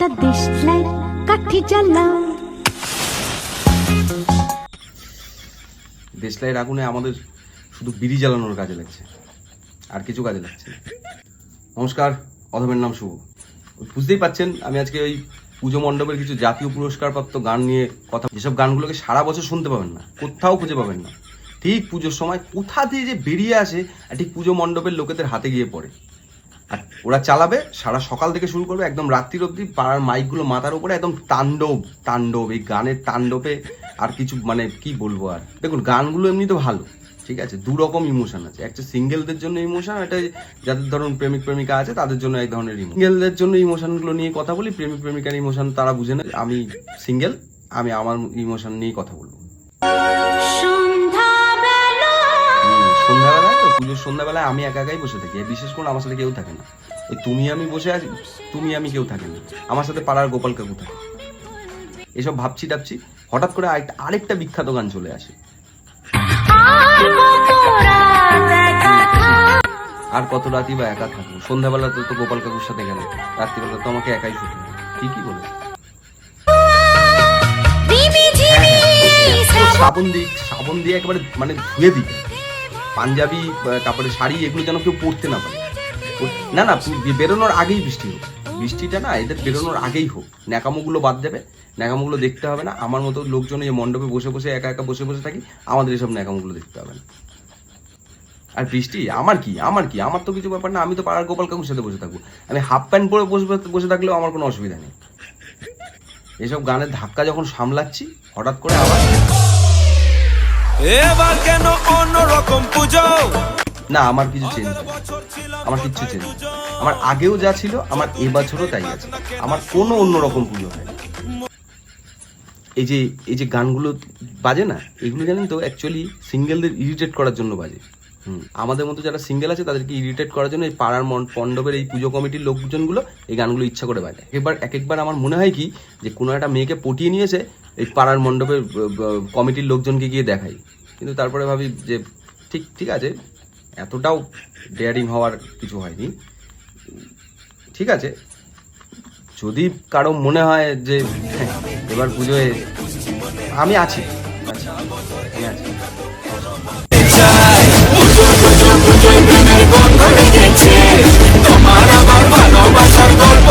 একটা দেশলাই কাঠি জ্বালা। দেশলাইয়ের আগুনে আমাদের শুধু বিড়ি জ্বালানোর কাজে লাগছে, আর কিছু কাজে লাগছে না। নমস্কার, অধমের নাম শুভ। বুঝতেই পাচ্ছেন আমি আজকে ওই পুজো মণ্ডপের কিছু জাতীয় পুরস্কারপ্রাপ্ত গান নিয়ে কথা, যেসব গানগুলোকে সারা বছর শুনতে পাবেন না, কোথাও খুঁজে পাবেন না, ঠিক পুজোর সময় কোথা দিয়ে যে বেরিয়ে আসে আর ঠিক পুজো মণ্ডপের লোকেদের হাতে গিয়ে পড়ে। আর ওরা চালাবে সারা সকাল থেকে শুরু করবে একদম রাত্রির অবধি, পাড়ার মাইকগুলো মাথার উপরে একদম তাণ্ডব তাণ্ডব, এই গানের তাণ্ডবে আর কিছু মানে কি বলবো। আর দেখুন, গানগুলো এমনি তো ভালো, ঠিক আছে, দু রকম ইমোশন আছে। একটা সিঙ্গেলদের জন্য ইমোশন, একটা যাদের ধরুন প্রেমিক প্রেমিকা আছে তাদের জন্য এক ধরনের ইমোশন। সিঙ্গেলদের জন্য ইমোশনগুলো নিয়ে কথা বলি, প্রেমিক প্রেমিকার ইমোশন তারা বুঝে না। আমি সিঙ্গেল, আমি আমার ইমোশন নিয়ে কথা বলবো। সন্ধ্যাবেলায় তো পুজোর সন্ধ্যাবেলায় আমি একা একাই বসে থাকি, বিশেষ করে আমার সাথে কেউ থাকে না। ওই তুমি আমি বসে আছি, তুমি আমি কেউ থাকে না, আমার সাথে পাড়ার গোপাল কাকু থাকে। এসব ভাবছি টাপছি, হঠাৎ করে আরেকটা বিখ্যাত গান চলে আসে, আর কত রাতই বা একা থাকবো। সন্ধ্যাবেলা তো গোপাল কাকুর সাথে গেল, রাত্রিবেলা তো আমাকে একাই শুতে হবে। ঠিকই বলে, সাবন দিয়ে একেবারে মানে ধুয়ে দিতে, পাঞ্জাবি তারপরে শাড়ি এগুলো যেন কেউ পরতে না পারে। না না, বেরোনোর আগেই বৃষ্টি হোক, বৃষ্টিটা না এদের বেরোনোর আগেই হোক। ন্যাকামোগুলো বাদ দেবে, ন্যাকামোগুলো দেখতে হবে না। আমার মতো লোকজন এই মণ্ডপে বসে বসে একা একা বসে বসে থাকি, আমাদের এসব ন্যাকামোগুলো দেখতে হবে না। আর বৃষ্টি আমার কি, আমার তো কিছু ব্যাপার না। আমি তো পাড়ার গোপাল কাকুর সাথে বসে থাকবো, আমি হাফ প্যান্ট পরে বসে থাকলেও আমার কোনো অসুবিধা নেই। এসব গানের ধাক্কা যখন সামলাচ্ছি, হঠাৎ করে আবার এবার কেন অন্যরকম পুজো না, আমার কিছু চেঞ্জ, আমার কিচ্ছু চেঞ্জ। আমার আগেও যা ছিল আমার এবছরও তাই আছে, আমার কোনো অন্যরকম পুজো হয় না। এই যে গানগুলো বাজে না, এগুলো জানেন তো অ্যাকচুয়ালি সিঙ্গেলদের ইরিটেট করার জন্য বাজে। আমাদের মতো যারা সিঙ্গেল আছে তাদেরকে ইরিটেট করার জন্য এই পাড়ার মণ্ডপের এই পুজো কমিটির লোকজনগুলো এই গানগুলো ইচ্ছা করে বাজে। এক একবার আমার মনে হয় কি যে কোনো একটা মেয়েকে পটিয়ে নিয়েছে এই পাড়ার মণ্ডপের কমিটির লোকজনকে গিয়ে দেখাই, কিন্তু তারপরে ভাবি যে ঠিক আছে, এতটাও ডেয়ারিং হওয়ার কিছু হয়নি। ঠিক আছে, যদি কারো মনে হয় যে এবার পুজোয় আমি আছি, তোমার আমার ভালোবাসার গল্প